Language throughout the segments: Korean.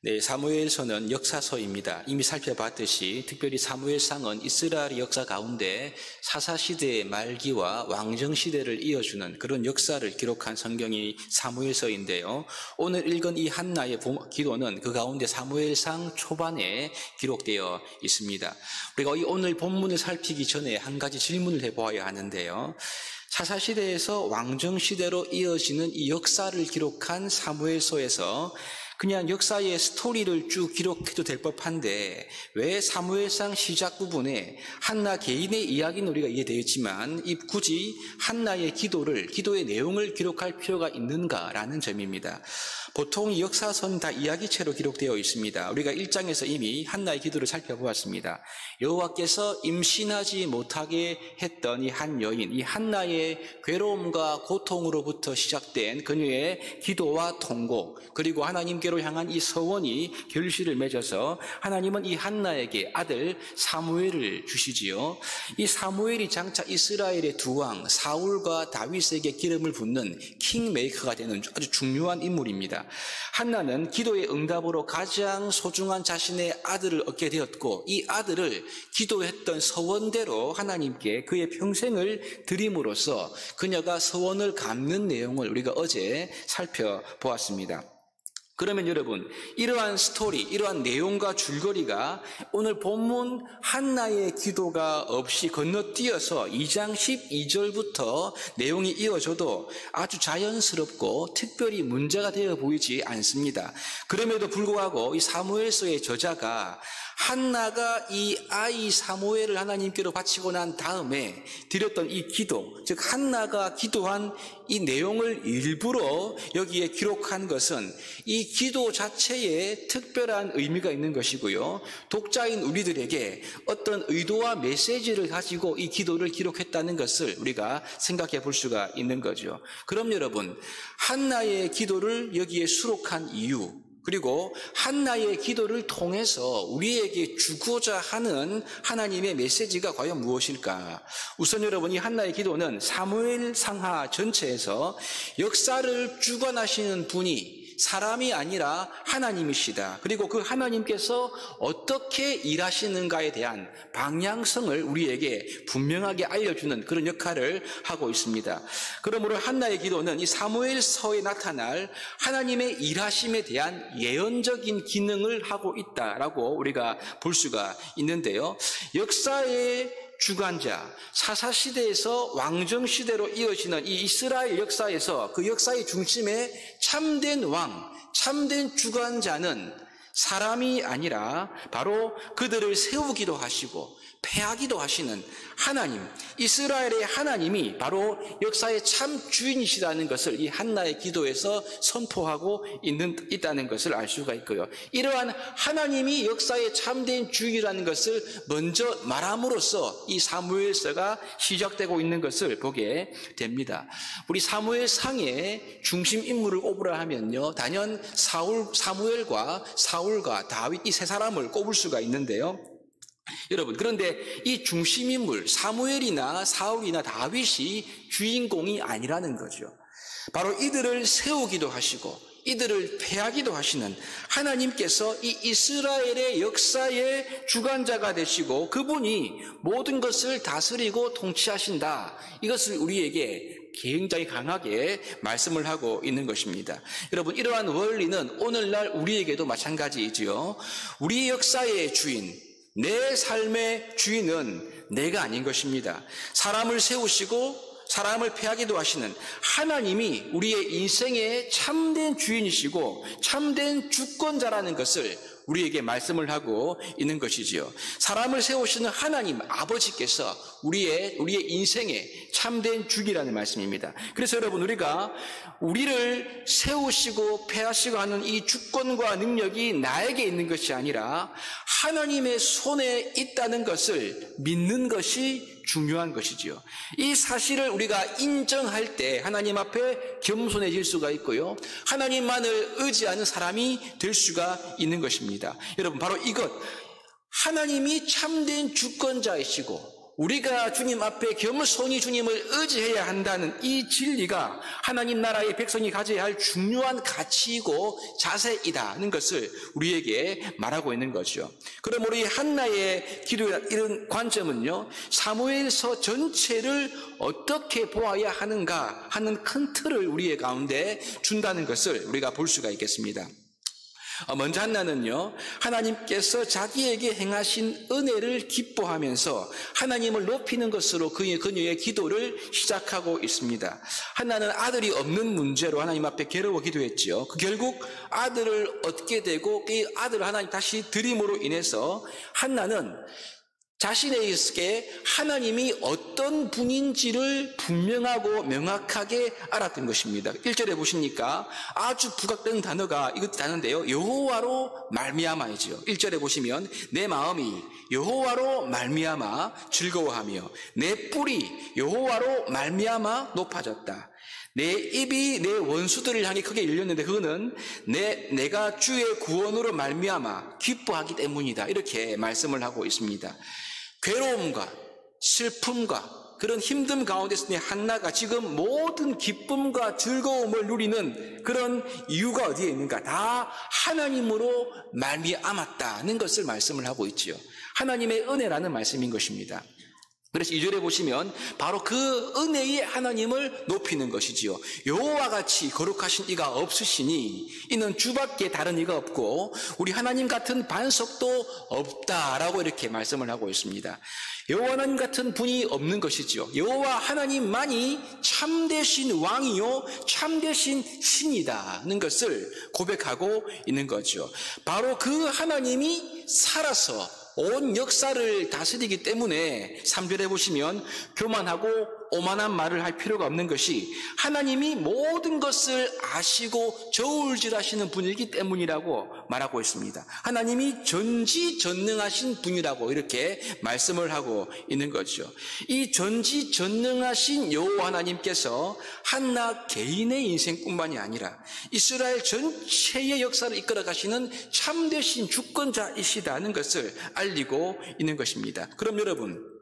네, 사무엘서는 역사서입니다. 이미 살펴봤듯이 특별히 사무엘상은 이스라엘의 역사 가운데 사사시대의 말기와 왕정시대를 이어주는 그런 역사를 기록한 성경이 사무엘서인데요. 오늘 읽은 이 한나의 기도는 그 가운데 사무엘상 초반에 기록되어 있습니다. 우리가 오늘 본문을 살피기 전에 한 가지 질문을 해보아야 하는데요. 사사시대에서 왕정시대로 이어지는 이 역사를 기록한 사무엘서에서 그냥 역사의 스토리를 쭉 기록해도 될 법한데 왜 사무엘상 시작 부분에 한나 개인의 이야기는 우리가 이해되어 있지만 굳이 한나의 기도의 내용을 기록할 필요가 있는가라는 점입니다. 보통 이 역사서는 다 이야기체로 기록되어 있습니다. 우리가 1장에서 이미 한나의 기도를 살펴보았습니다. 여호와께서 임신하지 못하게 했던 이 한 여인, 이 한나의 괴로움과 고통으로부터 시작된 그녀의 기도와 통고, 그리고 하나님께로 향한 이 서원이 결실을 맺어서 하나님은 이 한나에게 아들 사무엘을 주시지요. 이 사무엘이 장차 이스라엘의 두 왕 사울과 다윗에게 기름을 붓는 킹메이커가 되는 아주 중요한 인물입니다. 한나는 기도의 응답으로 가장 소중한 자신의 아들을 얻게 되었고, 이 아들을 기도했던 서원대로 하나님께 그의 평생을 드림으로써 그녀가 서원을 갚는 내용을 우리가 어제 살펴보았습니다. 그러면 여러분, 이러한 스토리, 이러한 내용과 줄거리가 오늘 본문 한나의 기도가 없이 건너뛰어서 2장 12절부터 내용이 이어져도 아주 자연스럽고 특별히 문제가 되어 보이지 않습니다. 그럼에도 불구하고 이 사무엘서의 저자가 한나가 이 아이 사무엘을 하나님께로 바치고 난 다음에 드렸던 이 기도, 즉 한나가 기도한 이 내용을 일부러 여기에 기록한 것은 이 기도 자체에 특별한 의미가 있는 것이고요. 독자인 우리들에게 어떤 의도와 메시지를 가지고 이 기도를 기록했다는 것을 우리가 생각해 볼 수가 있는 거죠. 그럼 여러분, 한나의 기도를 여기에 수록한 이유, 그리고 한나의 기도를 통해서 우리에게 주고자 하는 하나님의 메시지가 과연 무엇일까? 우선 여러분, 이 한나의 기도는 사무엘 상하 전체에서 역사를 주관하시는 분이 사람이 아니라 하나님이시다. 그리고 그 하나님께서 어떻게 일하시는가에 대한 방향성을 우리에게 분명하게 알려주는 그런 역할을 하고 있습니다. 그러므로 한나의 기도는 이 사무엘서에 나타날 하나님의 일하심에 대한 예언적인 기능을 하고 있다라고 우리가 볼 수가 있는데요. 역사의 주관자, 사사시대에서 왕정시대로 이어지는 이 이스라엘 역사에서 그 역사의 중심에 참된 왕, 참된 주관자는 사람이 아니라 바로 그들을 세우기도 하시고 패하기도 하시는 하나님, 이스라엘의 하나님이 바로 역사의 참 주인이시라는 것을 이 한나의 기도에서 선포하고 있다는 것을 알 수가 있고요. 이러한 하나님이 역사의 참된 주인이라는 것을 먼저 말함으로써 이 사무엘서가 시작되고 있는 것을 보게 됩니다. 우리 사무엘상의 중심 인물을 꼽으라 하면요, 단연 사무엘과 사울과 다윗 이 세 사람을 꼽을 수가 있는데요. 여러분, 그런데 이 중심인물 사무엘이나 사울이나 다윗이 주인공이 아니라는 거죠. 바로 이들을 세우기도 하시고 이들을 패하기도 하시는 하나님께서 이 이스라엘의 역사의 주관자가 되시고 그분이 모든 것을 다스리고 통치하신다. 이것을 우리에게 굉장히 강하게 말씀을 하고 있는 것입니다. 여러분, 이러한 원리는 오늘날 우리에게도 마찬가지이지요. 우리 역사의 주인, 내 삶의 주인은 내가 아닌 것입니다. 사람을 세우시고 사람을 패하기도 하시는 하나님이 우리의 인생의 참된 주인이시고 참된 주권자라는 것을 우리에게 말씀을 하고 있는 것이지요. 사람을 세우시는 하나님 아버지께서 우리의 인생의 참된 주기라는 말씀입니다. 그래서 여러분, 우리를 세우시고 패하시고 하는 이 주권과 능력이 나에게 있는 것이 아니라 하나님의 손에 있다는 것을 믿는 것이 중요한 것이지요. 이 사실을 우리가 인정할 때 하나님 앞에 겸손해질 수가 있고요. 하나님만을 의지하는 사람이 될 수가 있는 것입니다. 여러분, 바로 이것, 하나님이 참된 주권자이시고 우리가 주님 앞에 겸손히 주님을 의지해야 한다는 이 진리가 하나님 나라의 백성이 가져야 할 중요한 가치이고 자세이다는 것을 우리에게 말하고 있는 거죠. 그러므로 이 한나의 기도의 이런 관점은요, 사무엘서 전체를 어떻게 보아야 하는가 하는 큰 틀을 우리의 가운데 준다는 것을 우리가 볼 수가 있겠습니다. 먼저 한나는요, 하나님께서 자기에게 행하신 은혜를 기뻐하면서 하나님을 높이는 것으로 그녀의 기도를 시작하고 있습니다. 한나는 아들이 없는 문제로 하나님 앞에 괴로워 기도했지요. 결국 아들을 얻게 되고 이 아들을 하나님 다시 드림으로 인해서 한나는 자신에게 하나님이 어떤 분인지를 분명하고 명확하게 알았던 것입니다. 1절에 보시니까 아주 부각되는 단어가 이것 단어인데요, 여호와로 말미암아이죠. 1절에 보시면 내 마음이 여호와로 말미암아 즐거워하며 내 뿔이 여호와로 말미암아 높아졌다. 내 입이 내 원수들을 향해 크게 열렸는데 그거는 내가 주의 구원으로 말미암아 기뻐하기 때문이다. 이렇게 말씀을 하고 있습니다. 괴로움과 슬픔과 그런 힘듦 가운데서 한나가 지금 모든 기쁨과 즐거움을 누리는 그런 이유가 어디에 있는가? 다 하나님으로 말미암았다는 것을 말씀을 하고 있지요. 하나님의 은혜라는 말씀인 것입니다. 그래서 2절에 보시면 바로 그 은혜의 하나님을 높이는 것이지요. 여호와 같이 거룩하신 이가 없으시니 이는 주밖에 다른 이가 없고 우리 하나님 같은 반석도 없다라고 이렇게 말씀을 하고 있습니다. 여호와 하나님 같은 분이 없는 것이지요. 여호와 하나님만이 참되신 왕이요 참되신 신이다는 것을 고백하고 있는 거죠. 바로 그 하나님이 살아서 온 역사를 다스리기 때문에 3절에 보시면 교만하고 오만한 말을 할 필요가 없는 것이 하나님이 모든 것을 아시고 저울질하시는 분이기 때문이라고 말하고 있습니다. 하나님이 전지전능하신 분이라고 이렇게 말씀을 하고 있는 거죠. 이 전지전능하신 여호와 하나님께서 한나 개인의 인생뿐만이 아니라 이스라엘 전체의 역사를 이끌어 가시는 참되신 주권자이시다는 것을 알리고 있는 것입니다. 그럼 여러분,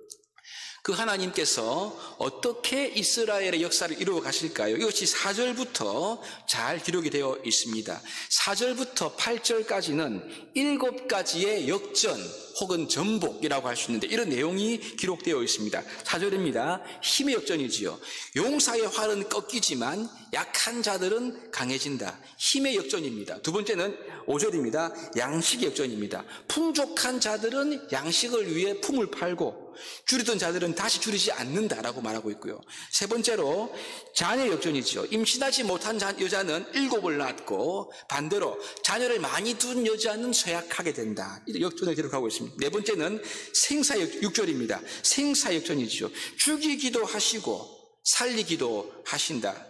그 하나님께서 어떻게 이스라엘의 역사를 이루어 가실까요? 이것이 4절부터 잘 기록이 되어 있습니다. 4절부터 8절까지는 7가지의 역전 혹은 전복이라고 할 수 있는데 이런 내용이 기록되어 있습니다. 4절입니다. 힘의 역전이지요. 용사의 활은 꺾이지만 약한 자들은 강해진다. 힘의 역전입니다. 두 번째는 5절입니다. 양식의 역전입니다. 풍족한 자들은 양식을 위해 품을 팔고 줄이던 자들은 다시 줄이지 않는다라고 말하고 있고요. 세 번째로 자녀의 역전이죠. 임신하지 못한 여자는 7을 낳았고 반대로 자녀를 많이 둔 여자는 쇠약하게 된다. 이 역전을 기록하고 있습니다. 네 번째는 생사의 6절입니다. 생사의 역전이죠. 죽이기도 하시고 살리기도 하신다.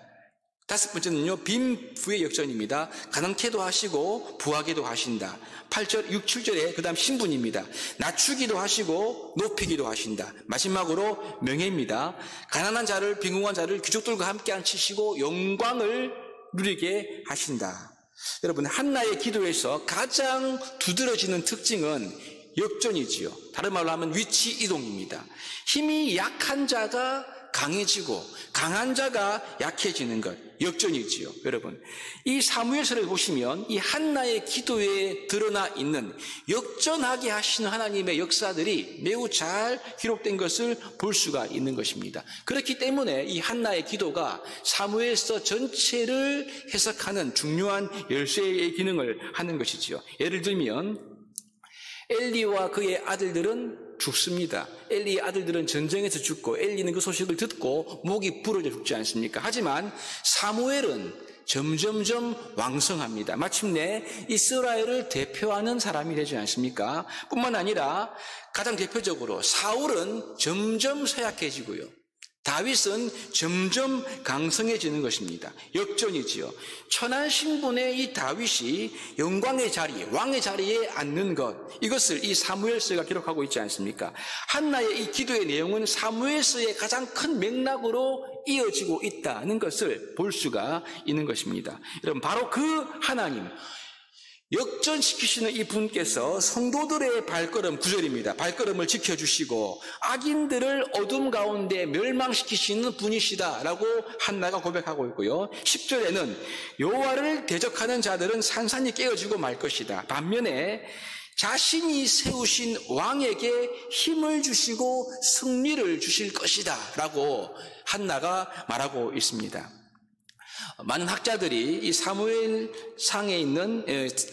다섯 번째는요, 빈부의 역전입니다. 가난케도 하시고 부하게도 하신다. 8절, 6, 7절에 그 다음 신분입니다. 낮추기도 하시고 높이기도 하신다. 마지막으로 명예입니다. 가난한 자를, 빈궁한 자를 귀족들과 함께 앉히시고 영광을 누리게 하신다. 여러분, 한나의 기도에서 가장 두드러지는 특징은 역전이지요. 다른 말로 하면 위치 이동입니다. 힘이 약한 자가 강해지고 강한 자가 약해지는 것, 역전이지요. 여러분, 이 사무엘서를 보시면 이 한나의 기도에 드러나 있는 역전하게 하시는 하나님의 역사들이 매우 잘 기록된 것을 볼 수가 있는 것입니다. 그렇기 때문에 이 한나의 기도가 사무엘서 전체를 해석하는 중요한 열쇠의 기능을 하는 것이지요. 예를 들면 엘리와 그의 아들들은 죽습니다. 엘리의 아들들은 전쟁에서 죽고 엘리는 그 소식을 듣고 목이 부러져 죽지 않습니까? 하지만 사무엘은 점점점 왕성합니다. 마침내 이스라엘을 대표하는 사람이 되지 않습니까? 뿐만 아니라 가장 대표적으로 사울은 점점 쇠약해지고요. 다윗은 점점 강성해지는 것입니다. 역전이지요. 천한 신분의 이 다윗이 영광의 자리, 왕의 자리에 앉는 것, 이것을 이 사무엘서가 기록하고 있지 않습니까? 한나의 이 기도의 내용은 사무엘서의 가장 큰 맥락으로 이어지고 있다는 것을 볼 수가 있는 것입니다. 여러분, 바로 그 하나님, 역전시키시는 이 분께서 성도들의 발걸음, 9절입니다. 발걸음을 지켜주시고 악인들을 어둠 가운데 멸망시키시는 분이시다라고 한나가 고백하고 있고요. 10절에는 여호와를 대적하는 자들은 산산이 깨어지고 말 것이다. 반면에 자신이 세우신 왕에게 힘을 주시고 승리를 주실 것이다 라고 한나가 말하고 있습니다. 많은 학자들이 이 사무엘 상에 있는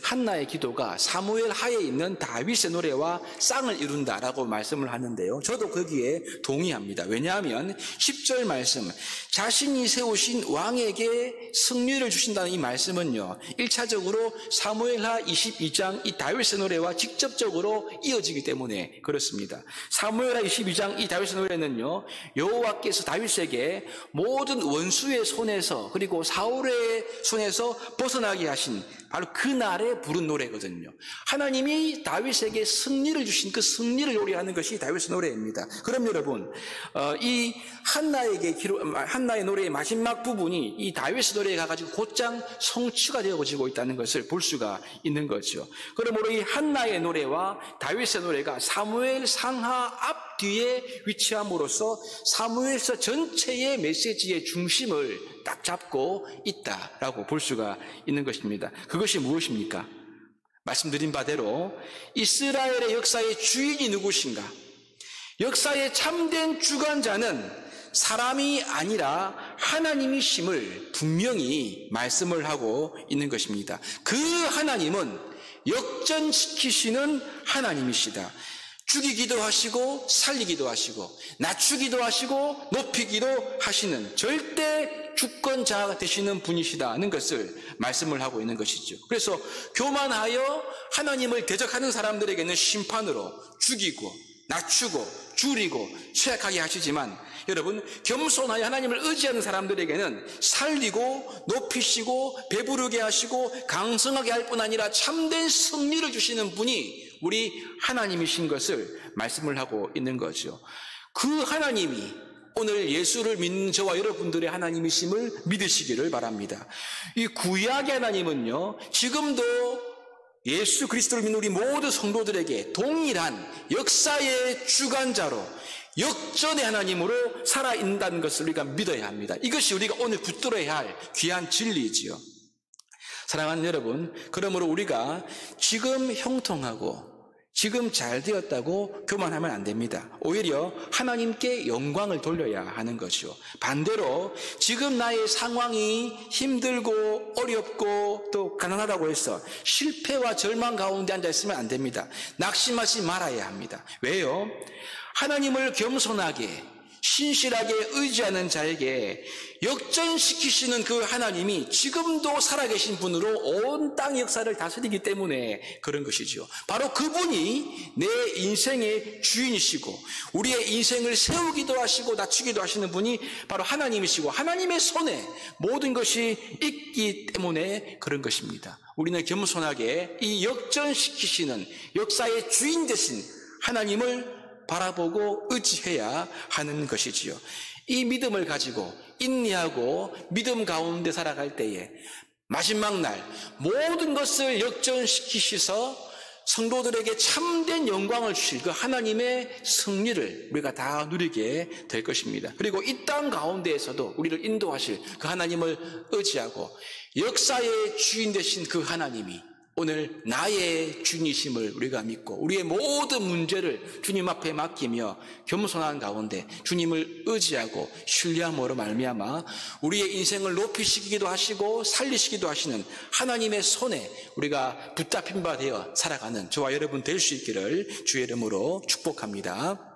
한나의 기도가 사무엘 하에 있는 다윗의 노래와 쌍을 이룬다라고 말씀을 하는데요. 저도 거기에 동의합니다. 왜냐하면 10절 말씀, 자신이 세우신 왕에게 승리를 주신다는 이 말씀은요, 1차적으로 사무엘하 22장 이 다윗의 노래와 직접적으로 이어지기 때문에 그렇습니다. 사무엘하 22장 이 다윗의 노래는요, 여호와께서 다윗에게 모든 원수의 손에서 그리고 사울의 손에서 벗어나게 하신 바로 그날에 부른 노래거든요. 하나님이 다윗에게 승리를 주신 그 승리를 노래하는 것이 다윗의 노래입니다. 그럼 여러분, 이 한나의 노래의 마지막 부분이 이 다윗의 노래에 가가지고 곧장 성취가 되어지고 있다는 것을 볼 수가 있는 거죠. 그러므로 이 한나의 노래와 다윗의 노래가 사무엘 상하 앞 뒤에 위치함으로써 사무엘서 전체의 메시지의 중심을 딱 잡고 있다라고 볼 수가 있는 것입니다. 그것이 무엇입니까? 말씀드린 바대로 이스라엘의 역사의 주인이 누구신가? 역사의 참된 주관자는 사람이 아니라 하나님이심을 분명히 말씀을 하고 있는 것입니다. 그 하나님은 역전시키시는 하나님이시다. 죽이기도 하시고 살리기도 하시고 낮추기도 하시고 높이기도 하시는 절대 주권자 되시는 분이시다는 것을 말씀을 하고 있는 것이죠. 그래서 교만하여 하나님을 대적하는 사람들에게는 심판으로 죽이고 낮추고 줄이고 쇠약하게 하시지만 여러분, 겸손하여 하나님을 의지하는 사람들에게는 살리고 높이시고 배부르게 하시고 강성하게 할 뿐 아니라 참된 승리를 주시는 분이 우리 하나님이신 것을 말씀을 하고 있는 거죠. 그 하나님이 오늘 예수를 믿는 저와 여러분들의 하나님이심을 믿으시기를 바랍니다. 이 구약의 하나님은요, 지금도 예수 그리스도를 믿는 우리 모든 성도들에게 동일한 역사의 주관자로 역전의 하나님으로 살아있다는 것을 우리가 믿어야 합니다. 이것이 우리가 오늘 붙들어야 할 귀한 진리이지요. 사랑하는 여러분, 그러므로 우리가 지금 형통하고 지금 잘 되었다고 교만하면 안 됩니다. 오히려 하나님께 영광을 돌려야 하는 것이요. 반대로 지금 나의 상황이 힘들고 어렵고 또 가난하다고 해서 실패와 절망 가운데 앉아 있으면 안 됩니다. 낙심하지 말아야 합니다. 왜요? 하나님을 겸손하게 신실하게 의지하는 자에게 역전시키시는 그 하나님이 지금도 살아계신 분으로 온 땅의 역사를 다스리기 때문에 그런 것이죠. 바로 그분이 내 인생의 주인이시고 우리의 인생을 세우기도 하시고 낮추기도 하시는 분이 바로 하나님이시고 하나님의 손에 모든 것이 있기 때문에 그런 것입니다. 우리는 겸손하게 이 역전시키시는 역사의 주인 되신 하나님을 바라보고 의지해야 하는 것이지요. 이 믿음을 가지고 인내하고 믿음 가운데 살아갈 때에 마지막 날 모든 것을 역전시키셔서 성도들에게 참된 영광을 주실 그 하나님의 승리를 우리가 다 누리게 될 것입니다. 그리고 이 땅 가운데에서도 우리를 인도하실 그 하나님을 의지하고 역사의 주인 되신 그 하나님이 오늘 나의 주님이심을 우리가 믿고 우리의 모든 문제를 주님 앞에 맡기며 겸손한 가운데 주님을 의지하고 신뢰함으로 말미암아 우리의 인생을 높이시기도 하시고 살리시기도 하시는 하나님의 손에 우리가 붙잡힌 바 되어 살아가는 저와 여러분 될 수 있기를 주의 이름으로 축복합니다.